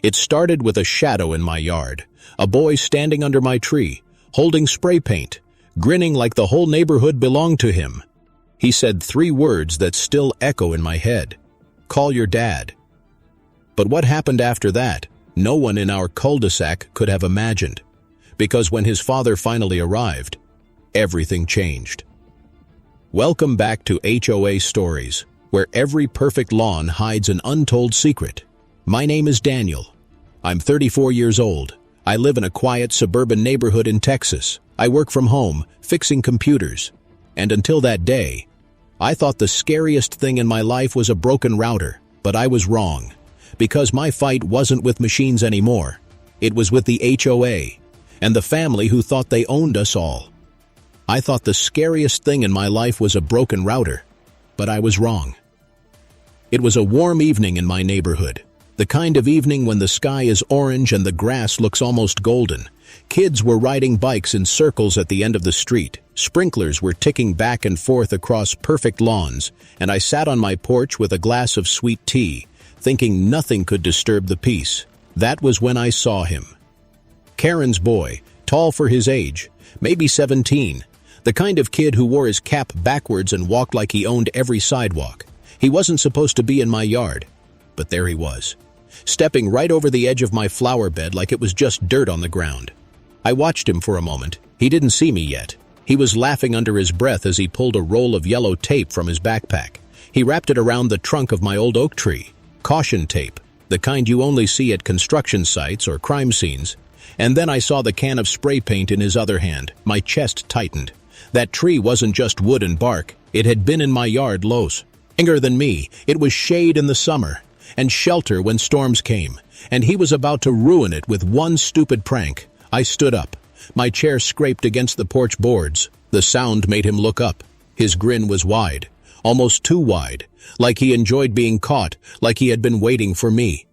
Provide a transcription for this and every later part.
It started with a shadow in my yard, a boy standing under my tree, holding spray paint, grinning like the whole neighborhood belonged to him. He said 3 words that still echo in my head. "Call your dad." But what happened after that, no one in our cul-de-sac could have imagined. Because when his father finally arrived, everything changed. Welcome back to HOA Stories, where every perfect lawn hides an untold secret. My name is Daniel. I'm 34 years old. I live in a quiet suburban neighborhood in Texas. I work from home, fixing computers. And until that day, I thought the scariest thing in my life was a broken router, but I was wrong. Because my fight wasn't with machines anymore. It was with the HOA, and the family who thought they owned us all. I thought the scariest thing in my life was a broken router, but I was wrong. It was a warm evening in my neighborhood, the kind of evening when the sky is orange and the grass looks almost golden. Kids were riding bikes in circles at the end of the street. Sprinklers were ticking back and forth across perfect lawns, and I sat on my porch with a glass of sweet tea, thinking nothing could disturb the peace. That was when I saw him. Karen's boy, tall for his age, maybe 17, the kind of kid who wore his cap backwards and walked like he owned every sidewalk. He wasn't supposed to be in my yard, but there he was, stepping right over the edge of my flower bed like it was just dirt on the ground. I watched him for a moment. He didn't see me yet. He was laughing under his breath as he pulled a roll of yellow tape from his backpack. He wrapped it around the trunk of my old oak tree. Caution tape, the kind you only see at construction sites or crime scenes. And then I saw the can of spray paint in his other hand. My chest tightened. That tree wasn't just wood and bark. It had been in my yard longer than me. It was shade in the summer and shelter when storms came. And he was about to ruin it with one stupid prank. I stood up. My chair scraped against the porch boards. The sound made him look up. His grin was wide, almost too wide, like he enjoyed being caught, like he had been waiting for me.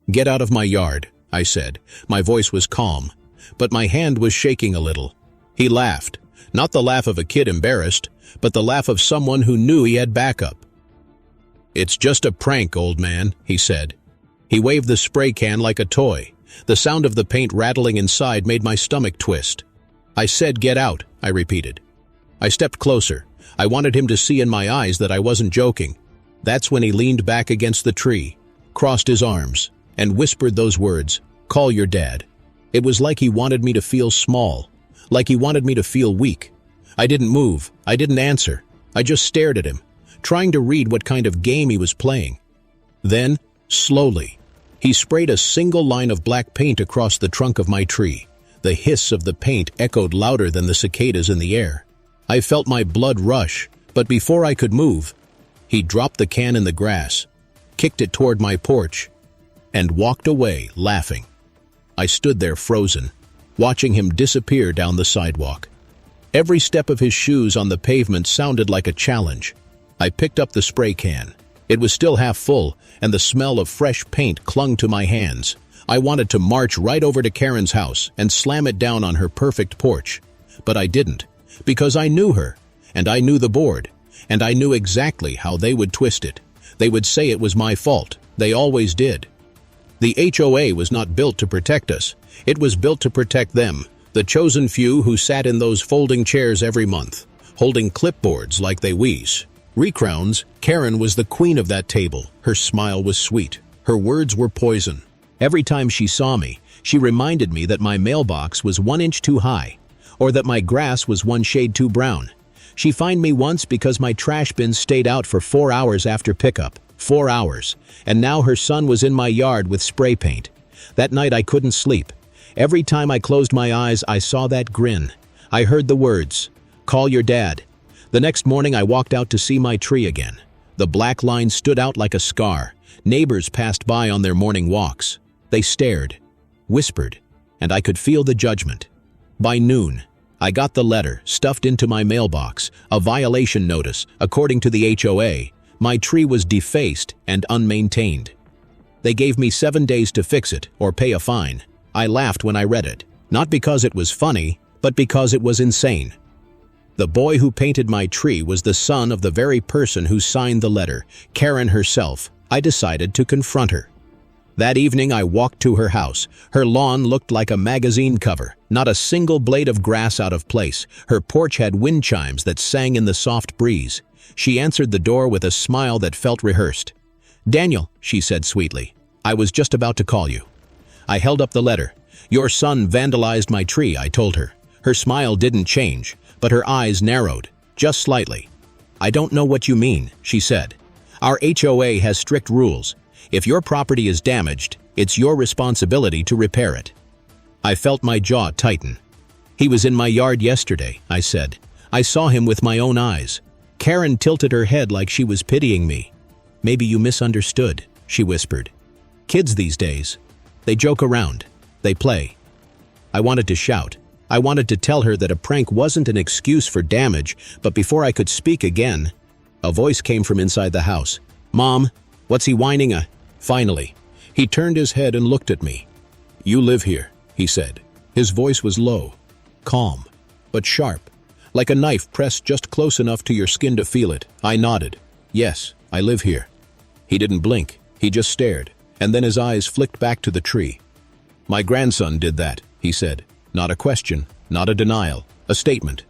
"Get out of my yard," I said. My voice was calm, but my hand was shaking a little. He laughed. Not the laugh of a kid embarrassed, but the laugh of someone who knew he had backup. "It's just a prank, old man," he said. He waved the spray can like a toy. The sound of the paint rattling inside made my stomach twist. "I said get out," I repeated. I stepped closer. I wanted him to see in my eyes that I wasn't joking. That's when he leaned back against the tree, crossed his arms, and whispered those words, "Call your dad." It was like he wanted me to feel small, like he wanted me to feel weak. I didn't move. I didn't answer. I just stared at him, trying to read what kind of game he was playing. Then, slowly, he sprayed a single line of black paint across the trunk of my tree. The hiss of the paint echoed louder than the cicadas in the air. I felt my blood rush, but before I could move, he dropped the can in the grass, kicked it toward my porch, and walked away, laughing. I stood there frozen, watching him disappear down the sidewalk. Every step of his shoes on the pavement sounded like a challenge. I picked up the spray can. It was still half full, and the smell of fresh paint clung to my hands. I wanted to march right over to Karen's house and slam it down on her perfect porch. But I didn't, because I knew her, and I knew the board, and I knew exactly how they would twist it. They would say it was my fault. They always did. The HOA was not built to protect us. It was built to protect them, the chosen few who sat in those folding chairs every month, holding clipboards like they wheeze. Recrowns, Karen was the queen of that table. Her smile was sweet. Her words were poison. Every time she saw me, she reminded me that my mailbox was 1 inch too high, or that my grass was 1 shade too brown. She fined me once because my trash bin stayed out for 4 hours after pickup. 4 hours. And now her son was in my yard with spray paint. That night I couldn't sleep. Every time I closed my eyes, I saw that grin. I heard the words, "Call your dad." The next morning I walked out to see my tree again. The black line stood out like a scar. Neighbors passed by on their morning walks. They stared, whispered, and I could feel the judgment. By noon, I got the letter stuffed into my mailbox, a violation notice. According to the HOA, my tree was defaced and unmaintained. They gave me 7 days to fix it or pay a fine. I laughed when I read it, not because it was funny, but because it was insane. The boy who painted my tree was the son of the very person who signed the letter, Karen herself. I decided to confront her. That evening I walked to her house. Her lawn looked like a magazine cover, not a single blade of grass out of place. Her porch had wind chimes that sang in the soft breeze. She answered the door with a smile that felt rehearsed. "Daniel," she said sweetly, "I was just about to call you." I held up the letter. "Your son vandalized my tree," I told her. Her smile didn't change, but her eyes narrowed, just slightly. "I don't know what you mean," she said. "Our HOA has strict rules. If your property is damaged, it's your responsibility to repair it." I felt my jaw tighten. "He was in my yard yesterday," I said. "I saw him with my own eyes." Karen tilted her head like she was pitying me. "Maybe you misunderstood," she whispered. "Kids these days, they joke around. They play." I wanted to shout. I wanted to tell her that a prank wasn't an excuse for damage, but before I could speak again, a voice came from inside the house. "Mom, what's he whining at?" Finally, he turned his head and looked at me. "You live here," he said. His voice was low, calm, but sharp, like a knife pressed just close enough to your skin to feel it. I nodded. "Yes, I live here." He didn't blink. He just stared, and then his eyes flicked back to the tree. "My grandson did that," he said. Not a question, not a denial, a statement.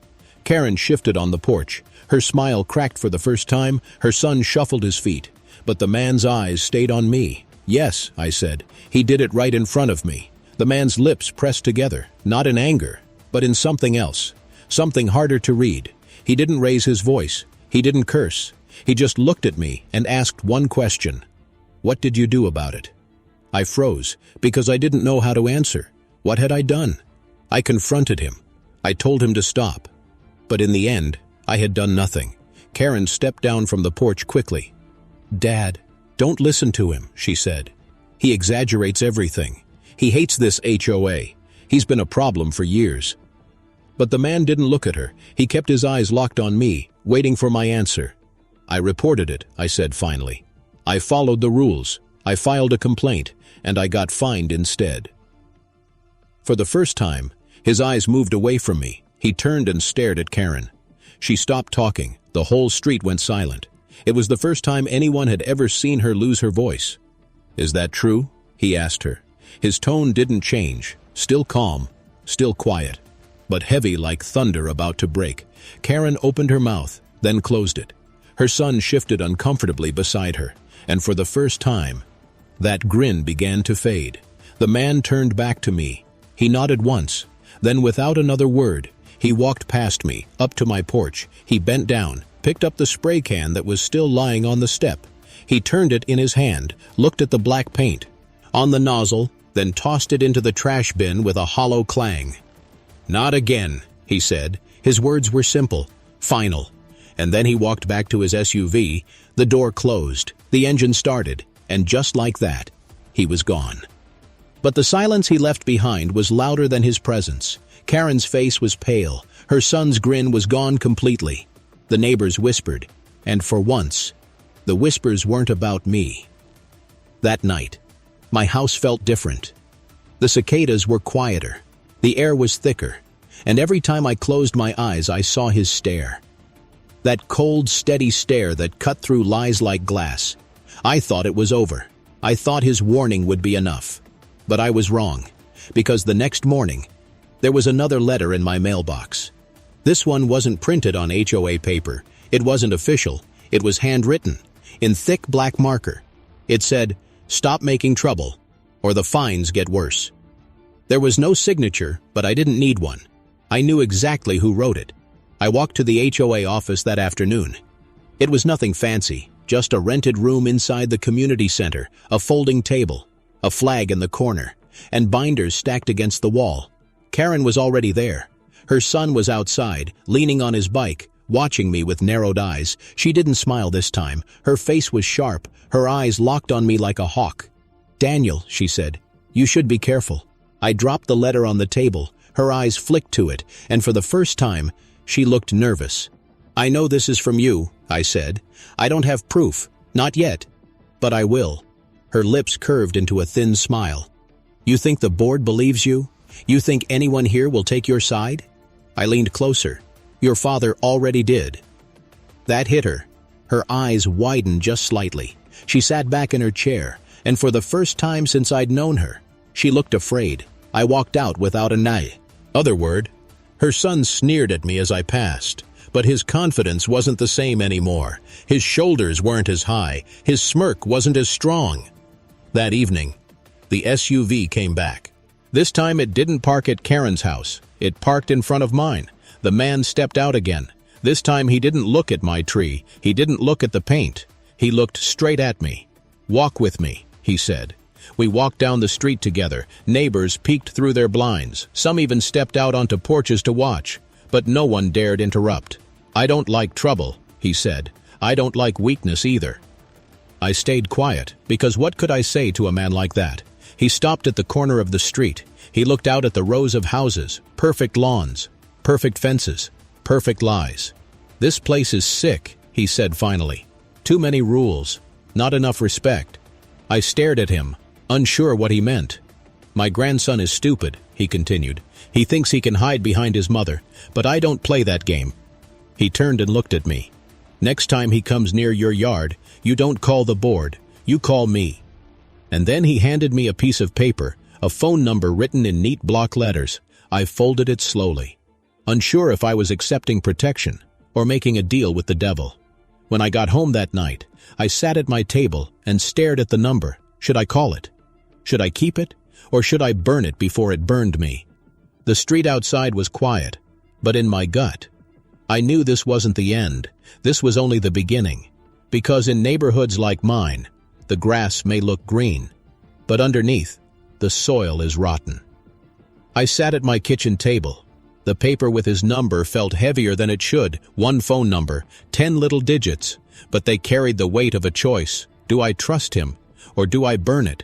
Karen shifted on the porch. Her smile cracked for the first time. Her son shuffled his feet. But the man's eyes stayed on me. "Yes," I said. "He did it right in front of me." The man's lips pressed together, not in anger, but in something else, something harder to read. He didn't raise his voice. He didn't curse. He just looked at me and asked one question. "What did you do about it?" I froze, because I didn't know how to answer. What had I done? I confronted him. I told him to stop. But in the end, I had done nothing. Karen stepped down from the porch quickly. "Dad, don't listen to him," she said. "He exaggerates everything. He hates this HOA. He's been a problem for years." But the man didn't look at her. He kept his eyes locked on me, waiting for my answer. "I reported it," I said finally. "I followed the rules. I filed a complaint, and I got fined instead." For the first time, his eyes moved away from me. He turned and stared at Karen. She stopped talking. The whole street went silent. It was the first time anyone had ever seen her lose her voice. "Is that true?" he asked her. His tone didn't change, still calm, still quiet, but heavy like thunder about to break. Karen opened her mouth, then closed it. Her son shifted uncomfortably beside her, and for the first time, that grin began to fade. The man turned back to me. He nodded once, then without another word, he walked past me, up to my porch. He bent down, picked up the spray can that was still lying on the step. He turned it in his hand, looked at the black paint on the nozzle, then tossed it into the trash bin with a hollow clang. "Not again," he said. His words were simple, final. And then he walked back to his SUV. The door closed, the engine started, and just like that, he was gone. But the silence he left behind was louder than his presence. Karen's face was pale. Her son's grin was gone completely. The neighbors whispered, and for once, the whispers weren't about me. That night, my house felt different. The cicadas were quieter. The air was thicker. And every time I closed my eyes, I saw his stare. That cold, steady stare that cut through lies like glass. I thought it was over. I thought his warning would be enough. But I was wrong, because the next morning, there was another letter in my mailbox. This one wasn't printed on HOA paper. It wasn't official. It was handwritten, in thick black marker. It said, "Stop making trouble, or the fines get worse." There was no signature, but I didn't need one. I knew exactly who wrote it. I walked to the HOA office that afternoon. It was nothing fancy, just a rented room inside the community center, a folding table, a flag in the corner, and binders stacked against the wall. Karen was already there. Her son was outside, leaning on his bike, watching me with narrowed eyes. She didn't smile this time. Her face was sharp, her eyes locked on me like a hawk. "Daniel," she said, "you should be careful." I dropped the letter on the table. Her eyes flicked to it, and for the first time, she looked nervous. "I know this is from you," I said. "I don't have proof, not yet, but I will." Her lips curved into a thin smile. "You think the board believes you? You think anyone here will take your side?" I leaned closer. "Your father already did." That hit her. Her eyes widened just slightly. She sat back in her chair. and for the first time since I'd known her, she looked afraid. I walked out without an other word. Her son sneered at me as I passed, but his confidence wasn't the same anymore. His shoulders weren't as high. His smirk wasn't as strong. That evening, the SUV came back. This time it didn't park at Karen's house. It parked in front of mine. The man stepped out again. This time he didn't look at my tree. He didn't look at the paint. He looked straight at me. "Walk with me," he said. We walked down the street together. Neighbors peeked through their blinds. Some even stepped out onto porches to watch, but no one dared interrupt. "I don't like trouble," he said. "I don't like weakness either." I stayed quiet, because what could I say to a man like that? He stopped at the corner of the street. He looked out at the rows of houses, perfect lawns, perfect fences, perfect lies. "This place is sick," he said finally. "Too many rules, not enough respect." I stared at him, unsure what he meant. "My grandson is stupid," he continued. "He thinks he can hide behind his mother, but I don't play that game." He turned and looked at me. "Next time he comes near your yard, you don't call the board, you call me." And then he handed me a piece of paper, a phone number written in neat block letters. I folded it slowly, unsure if I was accepting protection or making a deal with the devil. When I got home that night, I sat at my table and stared at the number. Should I call it? Should I keep it? Or should I burn it before it burned me? The street outside was quiet, but in my gut, I knew this wasn't the end. This was only the beginning. Because in neighborhoods like mine, the grass may look green, but underneath, the soil is rotten. I sat at my kitchen table. The paper with his number felt heavier than it should. One phone number, 10 little digits, but they carried the weight of a choice. Do I trust him, or do I burn it?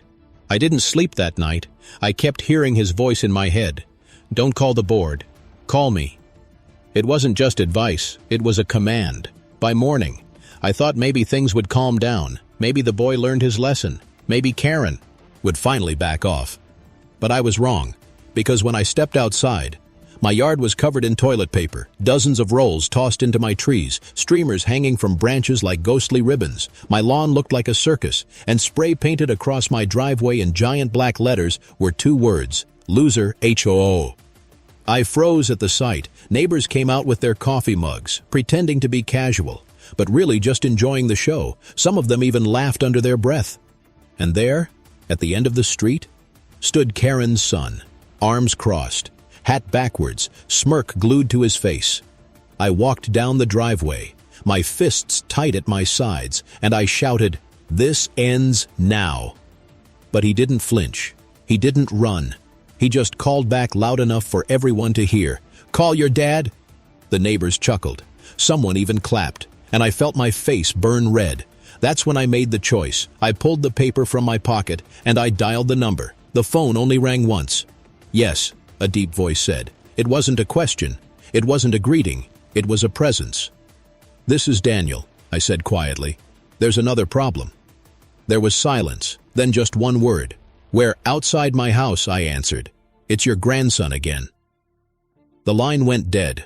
I didn't sleep that night. I kept hearing his voice in my head. "Don't call the board. Call me." It wasn't just advice, it was a command. By morning, I thought maybe things would calm down. Maybe the boy learned his lesson. Maybe Karen would finally back off. But I was wrong, because when I stepped outside, my yard was covered in toilet paper, dozens of rolls tossed into my trees, streamers hanging from branches like ghostly ribbons. My lawn looked like a circus, and spray painted across my driveway in giant black letters were 2 words, "Loser HOA." I froze at the sight. Neighbors came out with their coffee mugs, pretending to be casual, but really just enjoying the show. Some of them even laughed under their breath. And there, at the end of the street, stood Karen's son, arms crossed, hat backwards, smirk glued to his face. I walked down the driveway, my fists tight at my sides, and I shouted, "This ends now." But he didn't flinch. He didn't run. He just called back loud enough for everyone to hear, "Call your dad?" The neighbors chuckled. Someone even clapped, and I felt my face burn red. That's when I made the choice. I pulled the paper from my pocket, and I dialed the number. The phone only rang once. "Yes," a deep voice said. It wasn't a question. It wasn't a greeting. It was a presence. "This is Daniel," I said quietly. "There's another problem." There was silence, then just one word. "We're outside my house," I answered. "It's your grandson again." The line went dead.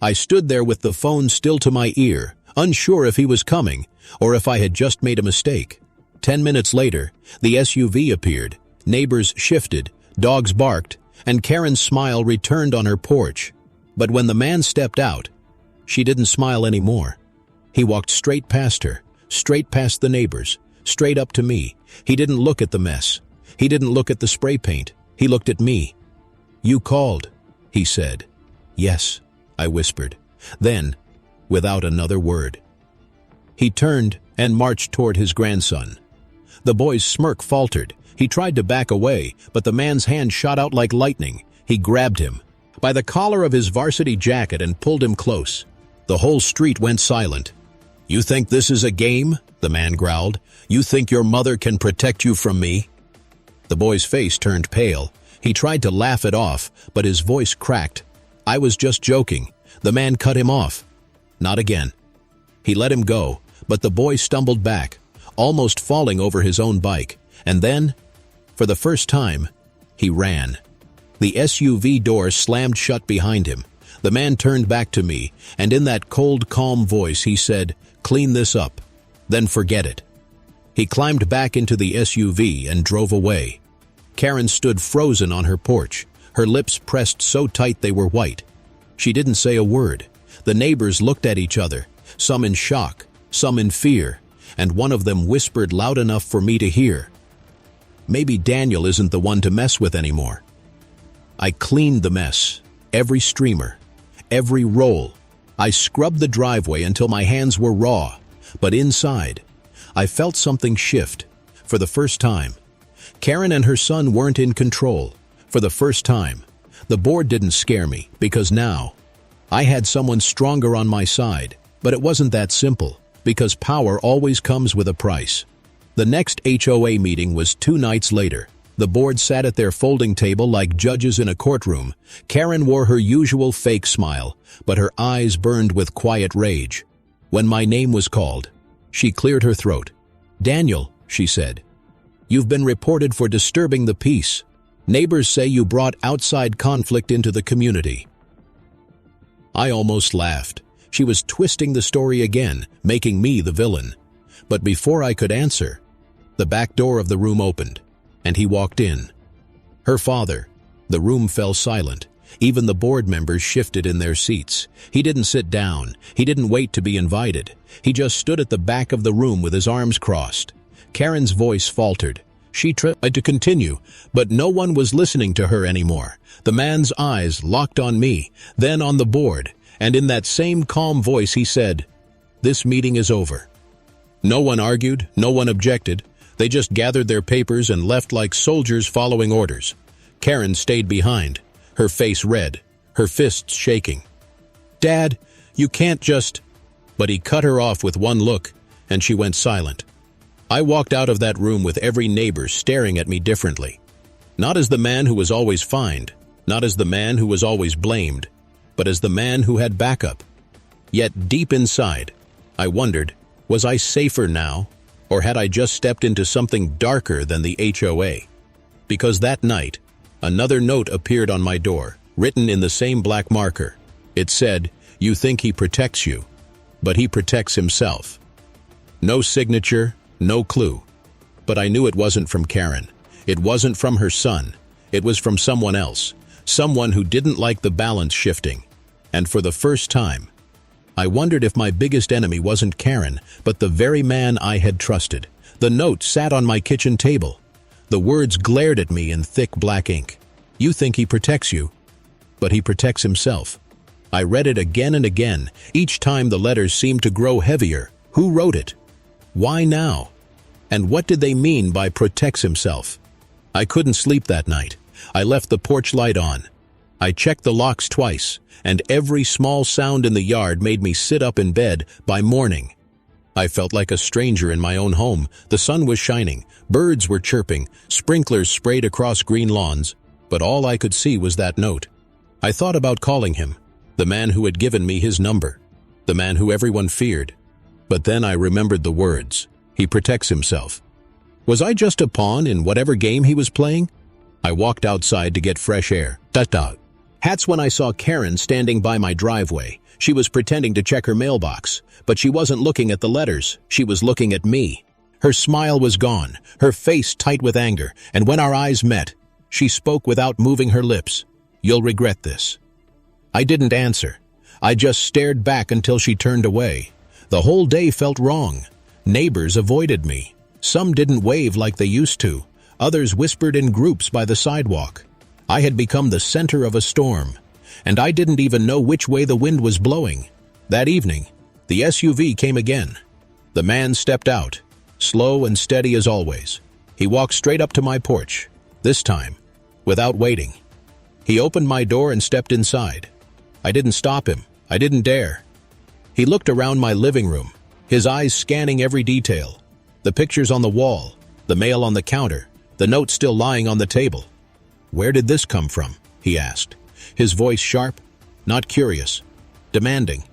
I stood there with the phone still to my ear, unsure if he was coming or if I had just made a mistake. 10 minutes later, the SUV appeared. Neighbors shifted, dogs barked, and Karen's smile returned on her porch. But when the man stepped out, she didn't smile anymore. He walked straight past her, straight past the neighbors, straight up to me. He didn't look at the mess. He didn't look at the spray paint. He looked at me. "You called," he said. "Yes," I whispered. Then, without another word, he turned and marched toward his grandson. The boy's smirk faltered. He tried to back away, but the man's hand shot out like lightning. He grabbed him by the collar of his varsity jacket and pulled him close. The whole street went silent. "You think this is a game?" the man growled. "You think your mother can protect you from me?" The boy's face turned pale. He tried to laugh it off, but his voice cracked. "I was just joking." The man cut him off. "Not again." He let him go, but the boy stumbled back, almost falling over his own bike. And then, for the first time, he ran. The SUV door slammed shut behind him. The man turned back to me, and in that cold, calm voice he said, "Clean this up, then forget it." He climbed back into the SUV and drove away. Karen stood frozen on her porch, her lips pressed so tight they were white. She didn't say a word. The neighbors looked at each other, some in shock, some in fear, and one of them whispered loud enough for me to hear, "Maybe Daniel isn't the one to mess with anymore." I cleaned the mess, every streamer, every roll. I scrubbed the driveway until my hands were raw, but inside, I felt something shift. For the first time, Karen and her son weren't in control. For the first time, the board didn't scare me, because now, I had someone stronger on my side. But it wasn't that simple, because power always comes with a price. The next HOA meeting was 2 nights later. The board sat at their folding table like judges in a courtroom. Karen wore her usual fake smile, but her eyes burned with quiet rage. When my name was called, she cleared her throat. "Daniel," she said, "you've been reported for disturbing the peace. Neighbors say you brought outside conflict into the community." I almost laughed. She was twisting the story again, making me the villain. But before I could answer, the back door of the room opened, and he walked in. Her father. The room fell silent. Even the board members shifted in their seats. He didn't sit down. He didn't wait to be invited. He just stood at the back of the room with his arms crossed. Karen's voice faltered. She tried to continue, but no one was listening to her anymore. The man's eyes locked on me, then on the board, and in that same calm voice he said, "This meeting is over." No one argued, no one objected. They just gathered their papers and left like soldiers following orders. Karen stayed behind, her face red, her fists shaking. "Dad, you can't just—" But he cut her off with one look, and she went silent. I walked out of that room with every neighbor staring at me differently. Not as the man who was always fined, not as the man who was always blamed, but as the man who had backup. Yet deep inside, I wondered, was I safer now, or had I just stepped into something darker than the HOA? Because that night, another note appeared on my door, written in the same black marker. It said, "You think he protects you, but he protects himself." No signature, no clue. But I knew it wasn't from Karen. It wasn't from her son. It was from someone else. Someone who didn't like the balance shifting. And for the first time, I wondered if my biggest enemy wasn't Karen, but the very man I had trusted. The note sat on my kitchen table. The words glared at me in thick black ink. "You think he protects you, but he protects himself." I read it again and again. Each time the letters seemed to grow heavier. Who wrote it? Why now? And what did they mean by protects himself? I couldn't sleep that night. I left the porch light on. I checked the locks twice, and every small sound in the yard made me sit up in bed. By morning, I felt like a stranger in my own home. The sun was shining, birds were chirping, sprinklers sprayed across green lawns, but all I could see was that note. I thought about calling him, the man who had given me his number, the man who everyone feared. But then I remembered the words, "He protects himself." Was I just a pawn in whatever game he was playing? I walked outside to get fresh air. That's when I saw Karen standing by my driveway. She was pretending to check her mailbox, but she wasn't looking at the letters. She was looking at me. Her smile was gone, her face tight with anger, and when our eyes met, she spoke without moving her lips. "You'll regret this." I didn't answer. I just stared back until she turned away. The whole day felt wrong. Neighbors avoided me. Some didn't wave like they used to. Others whispered in groups by the sidewalk. I had become the center of a storm, and I didn't even know which way the wind was blowing. That evening, the SUV came again. The man stepped out, slow and steady as always. He walked straight up to my porch, this time, without waiting. He opened my door and stepped inside. I didn't stop him. I didn't dare. He looked around my living room, his eyes scanning every detail. The pictures on the wall, the mail on the counter, the note still lying on the table. "Where did this come from?" he asked, his voice sharp, not curious, demanding.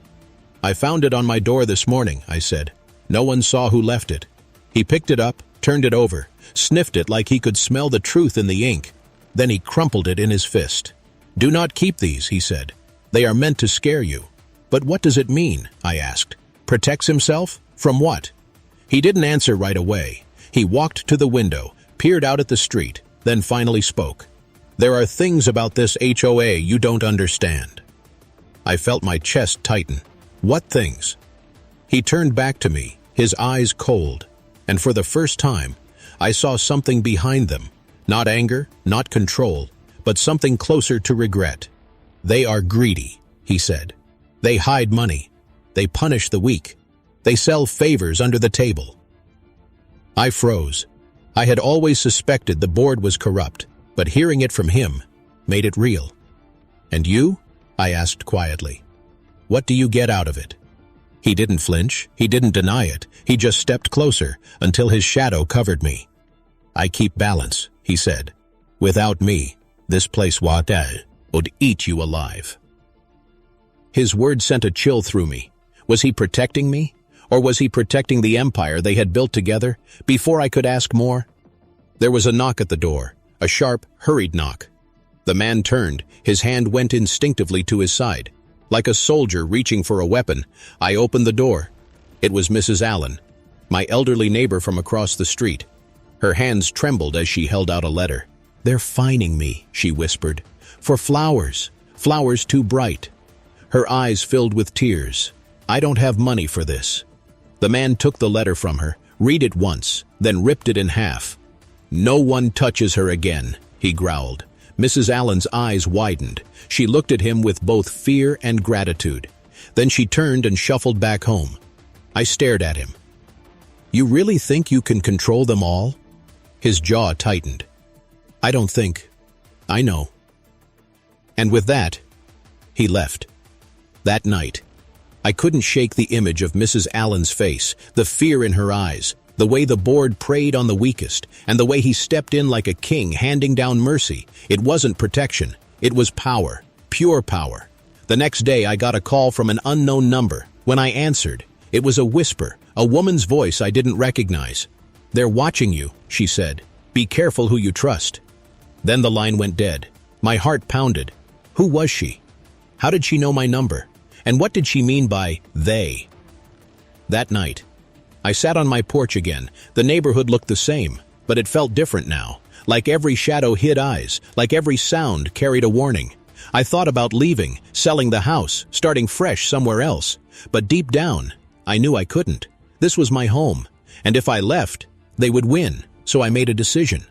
"I found it on my door this morning," I said. "No one saw who left it." He picked it up, turned it over, sniffed it like he could smell the truth in the ink. Then he crumpled it in his fist. "Do not keep these," he said. "They are meant to scare you." "But what does it mean?" I asked. "Protects himself? From what?" He didn't answer right away. He walked to the window, peered out at the street, then finally spoke. "There are things about this HOA you don't understand." I felt my chest tighten. "What things?" He turned back to me, his eyes cold, and for the first time, I saw something behind them. Not anger, not control, but something closer to regret. "They are greedy," he said. "They hide money. They punish the weak. They sell favors under the table." I froze. I had always suspected the board was corrupt, but hearing it from him made it real. "And you?" I asked quietly. "What do you get out of it?" He didn't flinch, he didn't deny it, he just stepped closer until his shadow covered me. "I keep balance," he said. "Without me, this place would eat you alive." His words sent a chill through me. Was he protecting me? Or was he protecting the empire they had built together? Before I could ask more, there was a knock at the door, a sharp, hurried knock. The man turned, his hand went instinctively to his side. Like a soldier reaching for a weapon, I opened the door. It was Mrs. Allen, my elderly neighbor from across the street. Her hands trembled as she held out a letter. "They're fining me," she whispered, "for flowers too bright." Her eyes filled with tears. "I don't have money for this." The man took the letter from her, read it once, then ripped it in half. "No one touches her again," he growled. Mrs. Allen's eyes widened. She looked at him with both fear and gratitude. Then she turned and shuffled back home. I stared at him. "You really think you can control them all?" His jaw tightened. "I don't think. I know." And with that, he left. That night, I couldn't shake the image of Mrs. Allen's face, the fear in her eyes, the way the board preyed on the weakest, and the way he stepped in like a king handing down mercy. It wasn't protection. It was power. Pure power. The next day I got a call from an unknown number. When I answered, it was a whisper, a woman's voice I didn't recognize. "They're watching you," she said. "Be careful who you trust." Then the line went dead. My heart pounded. Who was she? How did she know my number? And what did she mean by they? That night, I sat on my porch again. The neighborhood looked the same, but it felt different now. Like every shadow hid eyes, like every sound carried a warning. I thought about leaving, selling the house, starting fresh somewhere else. But deep down, I knew I couldn't. This was my home, and if I left, they would win, so I made a decision.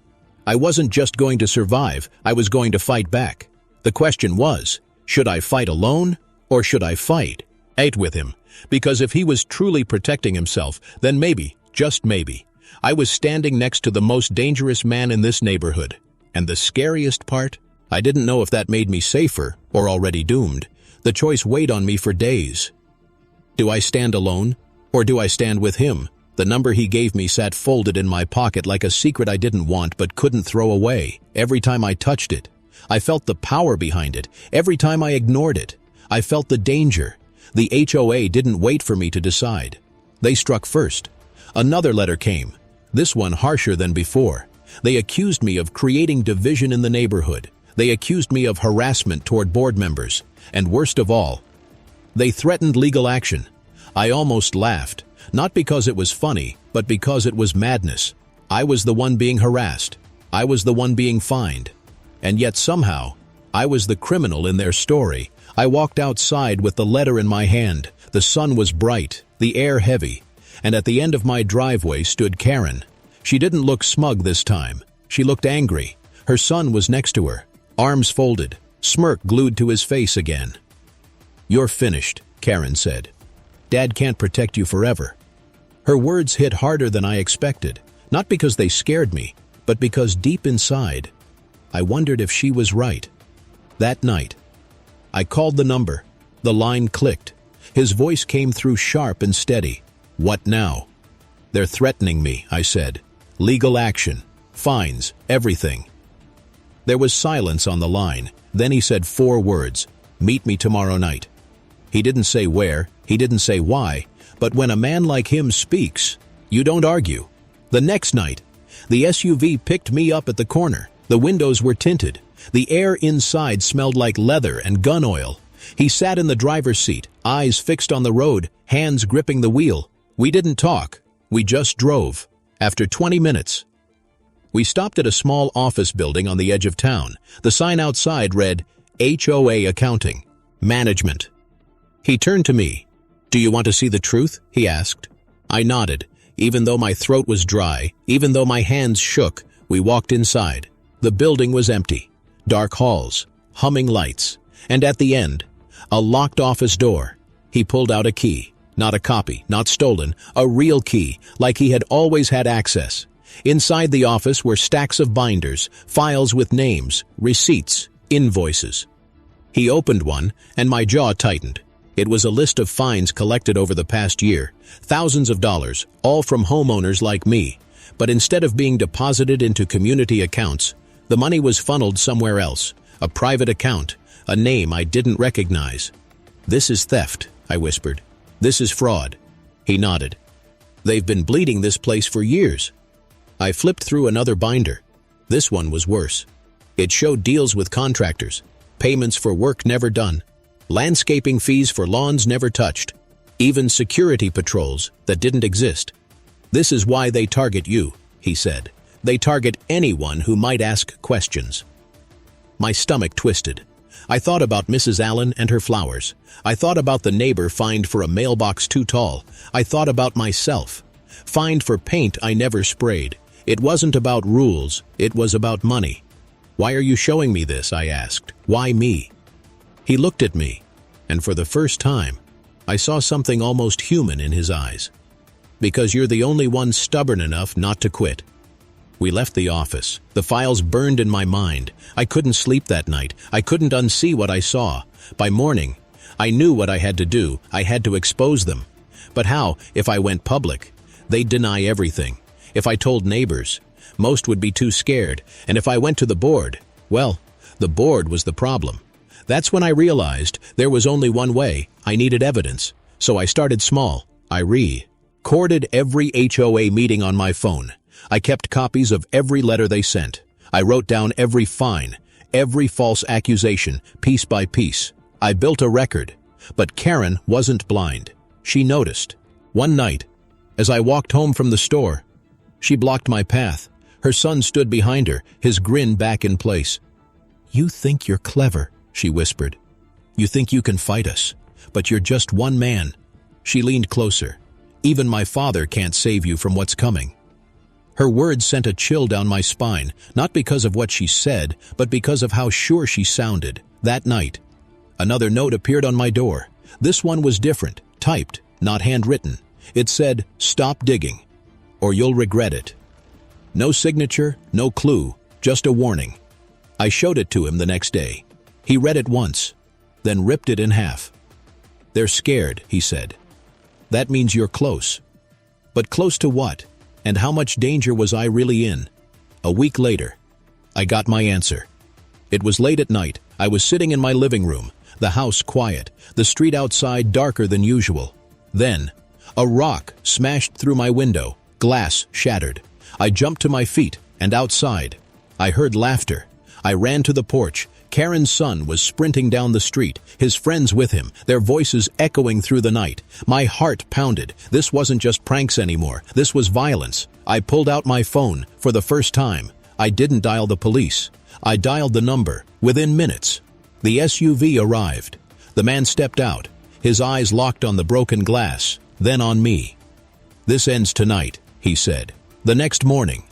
I wasn't just going to survive, I was going to fight back. The question was, should I fight alone, or should I fight with him? Because if he was truly protecting himself, then maybe, just maybe, I was standing next to the most dangerous man in this neighborhood. And the scariest part? I didn't know if that made me safer or already doomed. The choice weighed on me for days. Do I stand alone, or do I stand with him? The number he gave me sat folded in my pocket like a secret I didn't want but couldn't throw away. Every time I touched it, I felt the power behind it. Every time I ignored it, I felt the danger. The HOA didn't wait for me to decide. They struck first. Another letter came, this one harsher than before. They accused me of creating division in the neighborhood. They accused me of harassment toward board members. And worst of all, they threatened legal action. I almost laughed, not because it was funny, but because it was madness. I was the one being harassed. I was the one being fined. And yet somehow, I was the criminal in their story. I walked outside with the letter in my hand. The sun was bright, the air heavy, and at the end of my driveway stood Karen. She didn't look smug this time. She looked angry. Her son was next to her, arms folded, smirk glued to his face again. "You're finished," Karen said. "Dad can't protect you forever." Her words hit harder than I expected, not because they scared me, but because deep inside, I wondered if she was right. That night, I called the number. The line clicked. His voice came through sharp and steady. "What now?" "They're threatening me," I said. "Legal action, fines, everything." There was silence on the line. Then he said 4 words, "Meet me tomorrow night." He didn't say where, he didn't say why, but when a man like him speaks, you don't argue. The next night, the SUV picked me up at the corner. The windows were tinted. The air inside smelled like leather and gun oil. He sat in the driver's seat, eyes fixed on the road, hands gripping the wheel. We didn't talk. We just drove. After 20 minutes. We stopped at a small office building on the edge of town. The sign outside read, HOA Accounting, Management. He turned to me. "Do you want to see the truth?" he asked. I nodded. Even though my throat was dry, even though my hands shook, we walked inside. The building was empty. Dark halls, humming lights, and at the end, a locked office door. He pulled out a key. Not a copy, not stolen, a real key, like he had always had access. Inside the office were stacks of binders, files with names, receipts, invoices. He opened one, and my jaw tightened. It was a list of fines collected over the past year, thousands of dollars, all from homeowners like me. But instead of being deposited into community accounts, the money was funneled somewhere else, a private account, a name I didn't recognize. "This is theft," I whispered. "This is fraud." He nodded. "They've been bleeding this place for years." I flipped through another binder. This one was worse. It showed deals with contractors, payments for work never done, landscaping fees for lawns never touched, even security patrols that didn't exist. "This is why they target you," he said. "They target anyone who might ask questions." My stomach twisted. I thought about Mrs. Allen and her flowers. I thought about the neighbor fined for a mailbox too tall. I thought about myself, fined for paint I never sprayed. It wasn't about rules, it was about money. "Why are you showing me this?" I asked. "Why me?" He looked at me, and for the first time, I saw something almost human in his eyes. "Because you're the only one stubborn enough not to quit." We left the office. The files burned in my mind. I couldn't sleep that night. I couldn't unsee what I saw. By morning, I knew what I had to do. I had to expose them. But how, if I went public? They'd deny everything. If I told neighbors, most would be too scared. And if I went to the board, well, the board was the problem. That's when I realized there was only one way. I needed evidence. So I started small. I recorded every HOA meeting on my phone. I kept copies of every letter they sent. I wrote down every fine, every false accusation, piece by piece. I built a record. But Karen wasn't blind. She noticed. One night, as I walked home from the store, she blocked my path. Her son stood behind her, his grin back in place. "You think you're clever," she whispered. "You think you can fight us, but you're just one man." She leaned closer. "Even my father can't save you from what's coming." Her words sent a chill down my spine, not because of what she said, but because of how sure she sounded. That night, another note appeared on my door. This one was different, typed, not handwritten. It said, "Stop digging, or you'll regret it." No signature, no clue, just a warning. I showed it to him the next day. He read it once, then ripped it in half. "They're scared," he said. "That means you're close." But close to what? And how much danger was I really in? A week later, I got my answer. It was late at night. I was sitting in my living room, the house quiet, the street outside darker than usual. Then, a rock smashed through my window, glass shattered. I jumped to my feet, and outside, I heard laughter. I ran to the porch. Karen's son was sprinting down the street, his friends with him, their voices echoing through the night. My heart pounded. This wasn't just pranks anymore. This was violence. I pulled out my phone for the first time. I didn't dial the police. I dialed the number. Within minutes, the SUV arrived. The man stepped out, his eyes locked on the broken glass, then on me. "This ends tonight," he said. The next morning,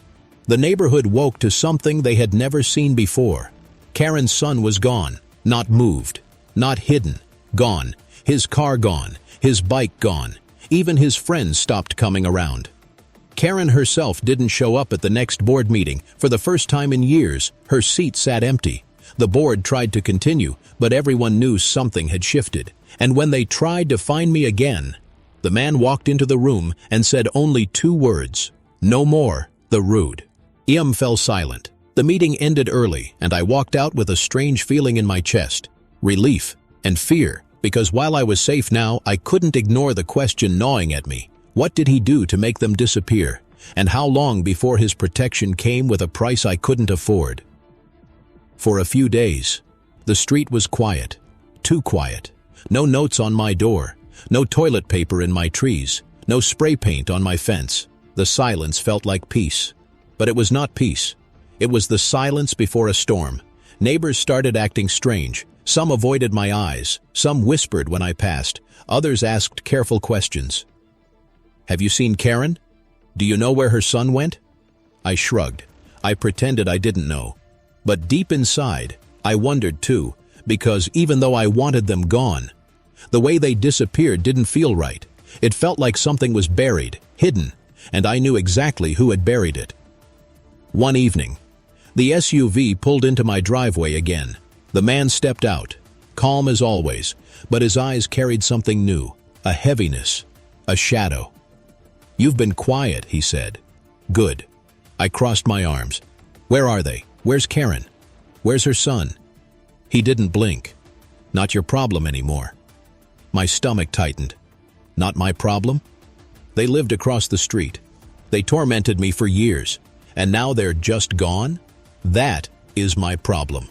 the neighborhood woke to something they had never seen before. Karen's son was gone, not moved, not hidden, gone. His car gone, his bike gone. Even his friends stopped coming around. Karen herself didn't show up at the next board meeting. For the first time in years, her seat sat empty. The board tried to continue, but everyone knew something had shifted. And when they tried to find me again, the man walked into the room and said only 2 words. "No more, the rude." Fell silent. The meeting ended early, and I walked out with a strange feeling in my chest. Relief and fear, because while I was safe now, I couldn't ignore the question gnawing at me. What did he do to make them disappear? And how long before his protection came with a price I couldn't afford? For a few days, the street was quiet. Too quiet. No notes on my door. No toilet paper in my trees. No spray paint on my fence. The silence felt like peace. But it was not peace. It was the silence before a storm. Neighbors started acting strange. Some avoided my eyes. Some whispered when I passed. Others asked careful questions. "Have you seen Karen? Do you know where her son went?" I shrugged. I pretended I didn't know. But deep inside, I wondered too, because even though I wanted them gone, the way they disappeared didn't feel right. It felt like something was buried, hidden, and I knew exactly who had buried it. One evening, the SUV pulled into my driveway again. The man stepped out, calm as always, but his eyes carried something new, a heaviness, a shadow. "You've been quiet," he said. "Good." I crossed my arms. "Where are they? Where's Karen? Where's her son?" He didn't blink. "Not your problem anymore." My stomach tightened. Not my problem? They lived across the street. They tormented me for years, and now they're just gone? That is my problem.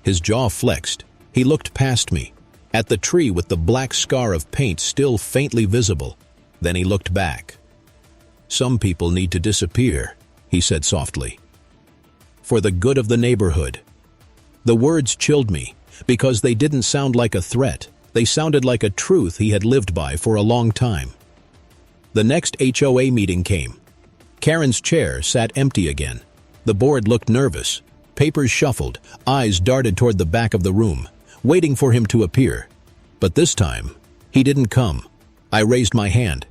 His jaw flexed. He looked past me, at the tree with the black scar of paint still faintly visible. Then he looked back. "Some people need to disappear," he said softly. "For the good of the neighborhood." The words chilled me, because they didn't sound like a threat. They sounded like a truth he had lived by for a long time. The next HOA meeting came. Karen's chair sat empty again. The board looked nervous. Papers shuffled, eyes darted toward the back of the room, waiting for him to appear. But this time, he didn't come. I raised my hand.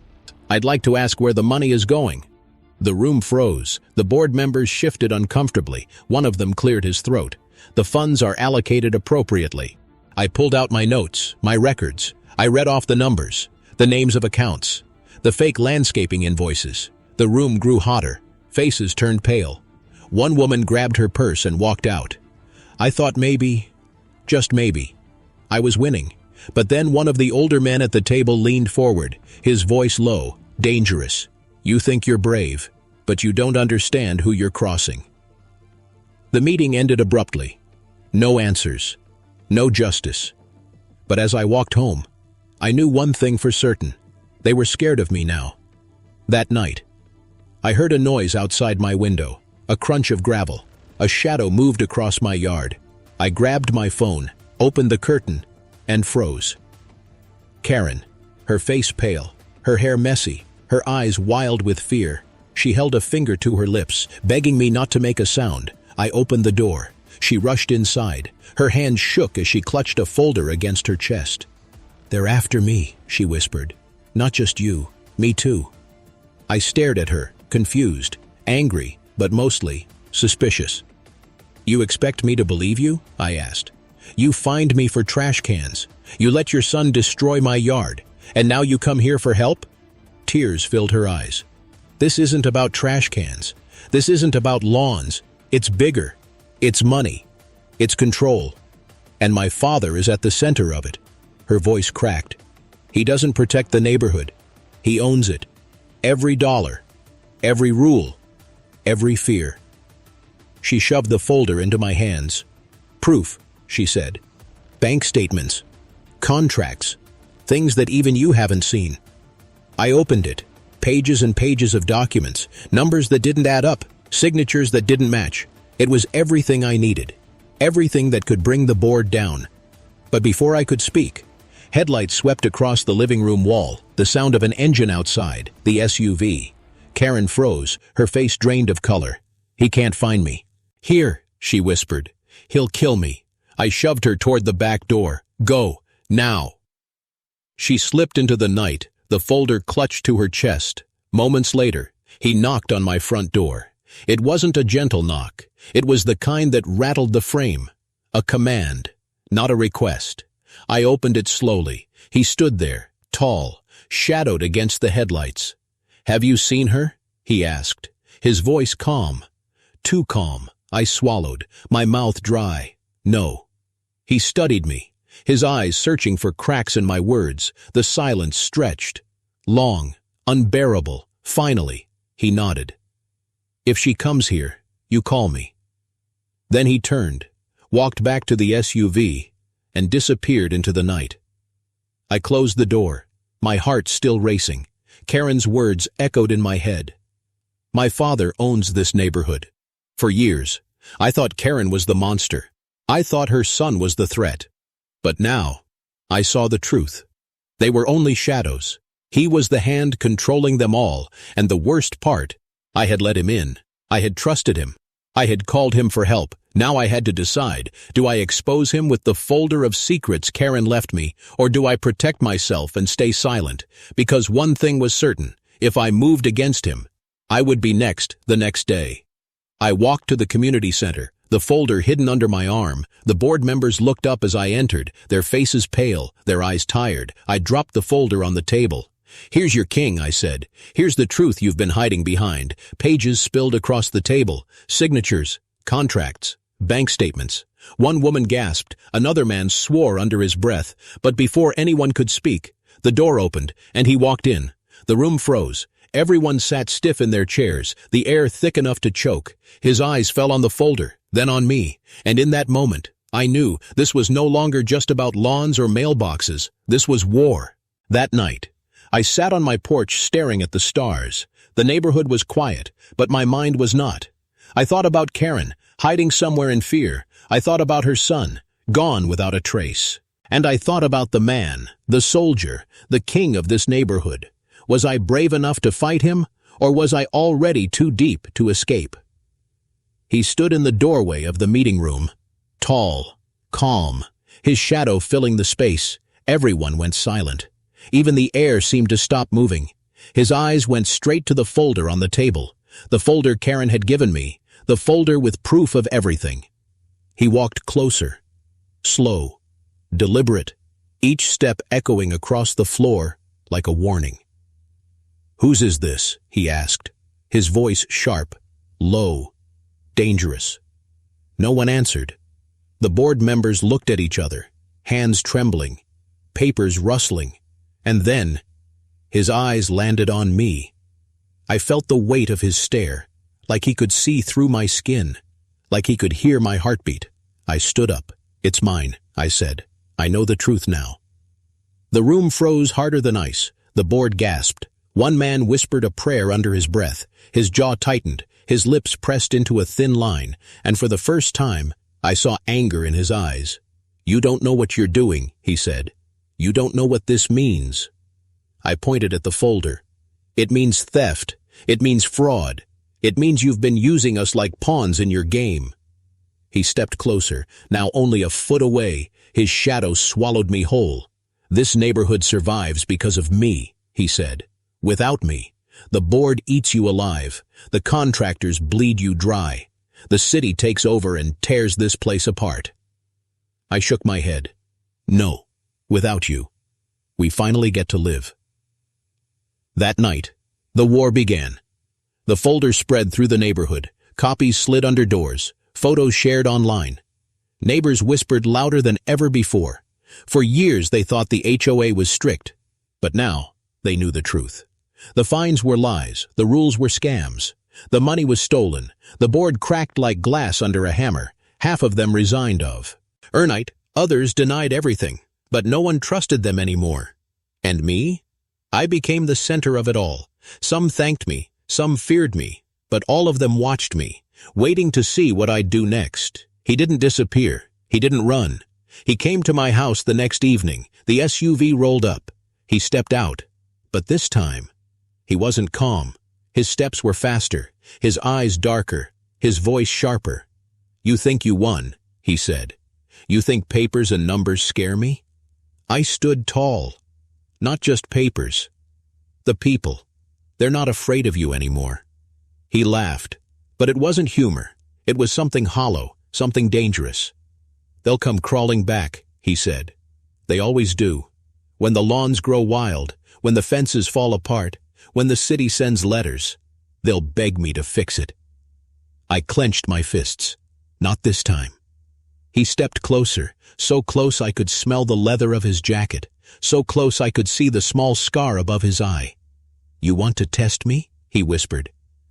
"I'd like to ask where the money is going." The room froze. The board members shifted uncomfortably. One of them cleared his throat. "The funds are allocated appropriately." I pulled out my notes, my records. I read off the numbers, the names of accounts, the fake landscaping invoices. The room grew hotter. Faces turned pale. One woman grabbed her purse and walked out. I thought maybe, just maybe, I was winning. But then one of the older men at the table leaned forward, his voice low, dangerous. "You think you're brave, but you don't understand who you're crossing." The meeting ended abruptly. No answers. No justice. But as I walked home, I knew one thing for certain. They were scared of me now. That night, I heard a noise outside my window, a crunch of gravel. A shadow moved across my yard. I grabbed my phone, opened the curtain, and froze. Karen, her face pale, her hair messy, her eyes wild with fear. She held a finger to her lips, begging me not to make a sound. I opened the door. She rushed inside. Her hand shook as she clutched a folder against her chest. "They're after me," she whispered. "Not just you, me too." I stared at her, confused, angry, but mostly suspicious. "You expect me to believe you?" I asked. "You fined me for trash cans. You let your son destroy my yard, and now you come here for help?" Tears filled her eyes. "This isn't about trash cans. This isn't about lawns. It's bigger. It's money. It's control. And my father is at the center of it." Her voice cracked. "He doesn't protect the neighborhood. He owns it. Every dollar. Every rule. Every fear." She shoved the folder into my hands. "Proof," she said. "Bank statements. Contracts. Things that even you haven't seen." I opened it. Pages and pages of documents. Numbers that didn't add up. Signatures that didn't match. It was everything I needed. Everything that could bring the board down. But before I could speak, headlights swept across the living room wall, the sound of an engine outside, the SUV. Karen froze, her face drained of color. "He can't find me." "Here," she whispered. "He'll kill me." I shoved her toward the back door. "Go, now." She slipped into the night, the folder clutched to her chest. Moments later, he knocked on my front door. It wasn't a gentle knock. It was the kind that rattled the frame. A command, not a request. I opened it slowly. He stood there, tall, shadowed against the headlights. "Have you seen her?" he asked, his voice calm. Too calm. I swallowed, my mouth dry. "No." He studied me, his eyes searching for cracks in my words. The silence stretched. Long, unbearable. Finally, he nodded. "If she comes here, you call me." Then he turned, walked back to the SUV, and disappeared into the night. I closed the door, my heart still racing. Karen's words echoed in my head. My father owns this neighborhood. For years, I thought Karen was the monster. I thought her son was the threat. But now, I saw the truth. They were only shadows. He was the hand controlling them all, and the worst part, I had let him in. I had trusted him. I had called him for help. Now I had to decide, do I expose him with the folder of secrets Karen left me, or do I protect myself and stay silent? Because one thing was certain, if I moved against him, I would be next the next day. I walked to the community center, the folder hidden under my arm. The board members looked up as I entered, their faces pale, their eyes tired. I dropped the folder on the table. "Here's your king," I said. "Here's the truth you've been hiding behind." Pages spilled across the table. Signatures, contracts, bank statements. One woman gasped. Another man swore under his breath. But before anyone could speak, the door opened, and he walked in. The room froze. Everyone sat stiff in their chairs, the air thick enough to choke. His eyes fell on the folder, then on me. And in that moment, I knew this was no longer just about lawns or mailboxes. This was war. That night, I sat on my porch staring at the stars. The neighborhood was quiet, but my mind was not. I thought about Karen, hiding somewhere in fear. I thought about her son, gone without a trace. And I thought about the man, the soldier, the king of this neighborhood. Was I brave enough to fight him, or was I already too deep to escape? He stood in the doorway of the meeting room, tall, calm, his shadow filling the space. Everyone went silent. Even the air seemed to stop moving. His eyes went straight to the folder on the table, the folder Karen had given me, the folder with proof of everything. He walked closer, slow, deliberate, each step echoing across the floor like a warning. "Whose is this?" he asked, his voice sharp, low, dangerous. No one answered. The board members looked at each other, hands trembling, papers rustling. And then, his eyes landed on me. I felt the weight of his stare, like he could see through my skin, like he could hear my heartbeat. I stood up. "It's mine," I said. "I know the truth now." The room froze harder than ice. The board gasped. One man whispered a prayer under his breath. His jaw tightened, his lips pressed into a thin line, and for the first time, I saw anger in his eyes. "You don't know what you're doing," he said. "You don't know what this means." I pointed at the folder. "It means theft. It means fraud. It means you've been using us like pawns in your game." He stepped closer, now only a foot away. His shadow swallowed me whole. "This neighborhood survives because of me," he said. "Without me, the board eats you alive. The contractors bleed you dry. The city takes over and tears this place apart." I shook my head. "No. Without you, we finally get to live." That night, the war began. The folder spread through the neighborhood. Copies slid under doors. Photos shared online. Neighbors whispered louder than ever before. For years they thought the HOA was strict, but now they knew the truth. The fines were lies. The rules were scams. The money was stolen. The board cracked like glass under a hammer. Half of them resigned of Earnite. Others denied everything. But no one trusted them anymore. And me? I became the center of it all. Some thanked me, some feared me, but all of them watched me, waiting to see what I'd do next. He didn't disappear. He didn't run. He came to my house the next evening. The SUV rolled up. He stepped out. But this time, he wasn't calm. His steps were faster, his eyes darker, his voice sharper. "You think you won," he said. "You think papers and numbers scare me?" I stood tall. Not just papers. The people. They're not afraid of you anymore. He laughed. But it wasn't humor. It was something hollow, something dangerous. "They'll come crawling back," he said. "They always do. When the lawns grow wild, when the fences fall apart, when the city sends letters, they'll beg me to fix it." I clenched my fists. Not this time. He stepped closer, so close I could smell the leather of his jacket, so close I could see the small scar above his eye. "You want to test me?" he whispered.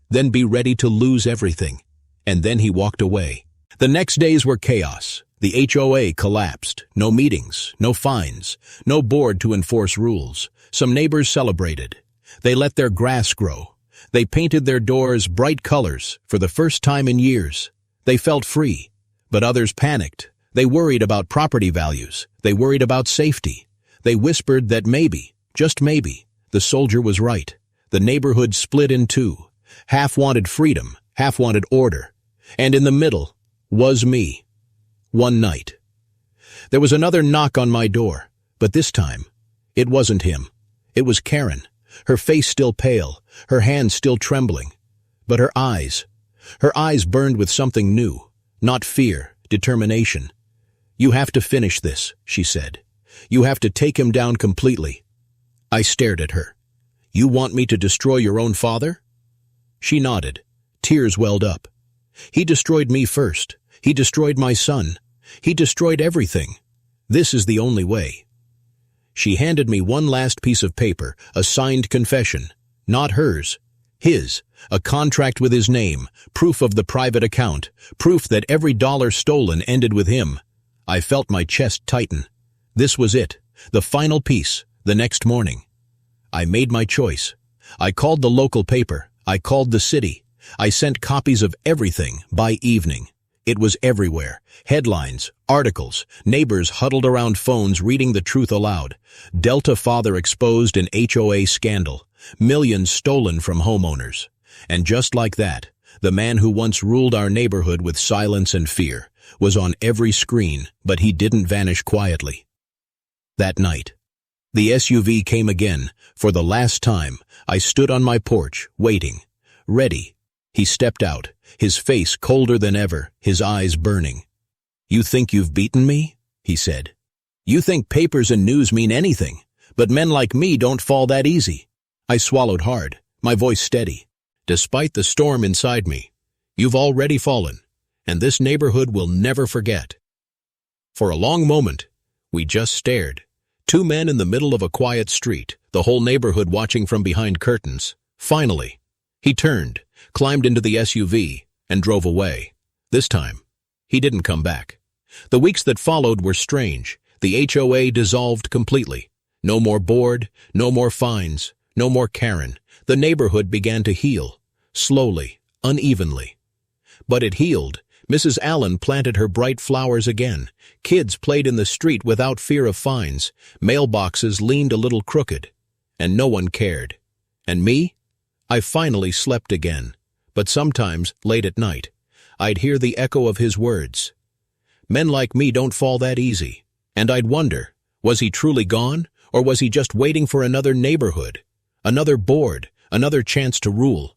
"Then be ready to lose everything." And then he walked away. The next days were chaos. The HOA collapsed. No meetings, no fines, no board to enforce rules. Some neighbors celebrated. They let their grass grow. They painted their doors bright colors for the first time in years. They felt free, but others panicked. They worried about property values. They worried about safety. They whispered that maybe, just maybe, the soldier was right. The neighborhood split in two. Half wanted freedom, half wanted order. And in the middle was me. One night. There was another knock on my door, but this time, it wasn't him. It was Karen, her face still pale, her hands still trembling. But her eyes burned with something new, not fear, determination. "You have to finish this," she said. "You have to take him down completely." I stared at her. "You want me to destroy your own father?" She nodded. Tears welled up. "He destroyed me first. He destroyed my son. He destroyed everything. This is the only way." She handed me one last piece of paper, a signed confession. Not hers. His. A contract with his name, proof of the private account, proof that every dollar stolen ended with him. I felt my chest tighten. This was it, the final piece, the next morning. I made my choice. I called the local paper. I called the city. I sent copies of everything by evening. It was everywhere. Headlines, articles, neighbors huddled around phones reading the truth aloud. Delta father exposed in HOA scandal. Millions stolen from homeowners. And just like that, the man who once ruled our neighborhood with silence and fear was on every screen, but he didn't vanish quietly. That night, the SUV came again. For the last time, I stood on my porch, waiting, ready. He stepped out, his face colder than ever, his eyes burning. "You think you've beaten me?" he said. "You think papers and news mean anything, but men like me don't fall that easy." I swallowed hard, my voice steady. "Despite the storm inside me, you've already fallen, and this neighborhood will never forget." For a long moment, we just stared. Two men in the middle of a quiet street, the whole neighborhood watching from behind curtains. Finally, he turned, climbed into the SUV, and drove away. This time, he didn't come back. The weeks that followed were strange. The HOA dissolved completely. No more board, no more fines, no more Karen. The neighborhood began to heal, slowly, unevenly. But it healed. Mrs. Allen planted her bright flowers again. Kids played in the street without fear of fines. Mailboxes leaned a little crooked. And no one cared. And me? I finally slept again. But sometimes, late at night, I'd hear the echo of his words. Men like me don't fall that easy. And I'd wonder, was he truly gone? Or was he just waiting for another neighborhood? Another board? Another chance to rule?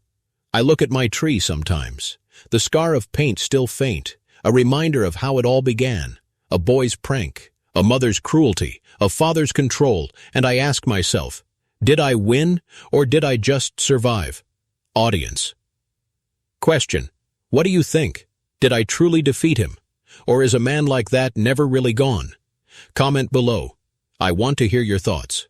I look at my tree sometimes. The scar of paint still faint, a reminder of how it all began. A boy's prank, a mother's cruelty, a father's control, and I ask myself, did I win or did I just survive? Audience. Question. What do you think? Did I truly defeat him? Or is a man like that never really gone? Comment below. I want to hear your thoughts.